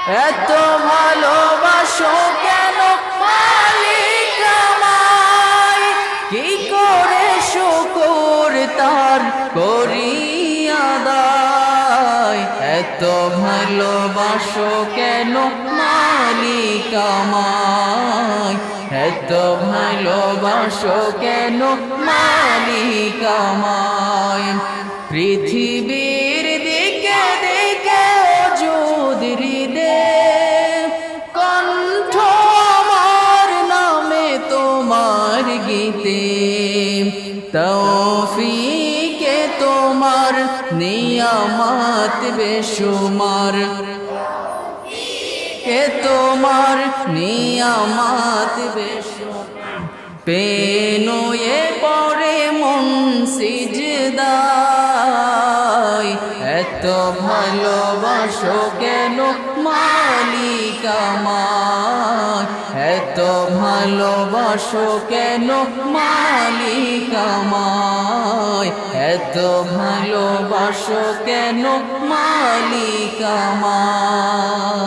এত ভালোবাসো কেন মালিক আমায়, কি করে শুকর তার করি আদায়। এত ভালোবাসো কেন মালিক আমায়, এত ভালোবাসো কেন মালিক আমায়। পৃথিবীর দিকে দিকে যদি দে কণ্ঠ আমার নামে তোমার গীতে, তৌফিকে তোমার নিয়ামত বেশুমার, কে তোমার নিয়ামত বেশুমার। পেনুয়ে পড়ে মন সিজদায়, এত ভালোবাসো কেন মালিক আমায়, এত ভালোবাসো কেন মালিক আমায়, এত ভালোবাসো কেন মালিক আমায়।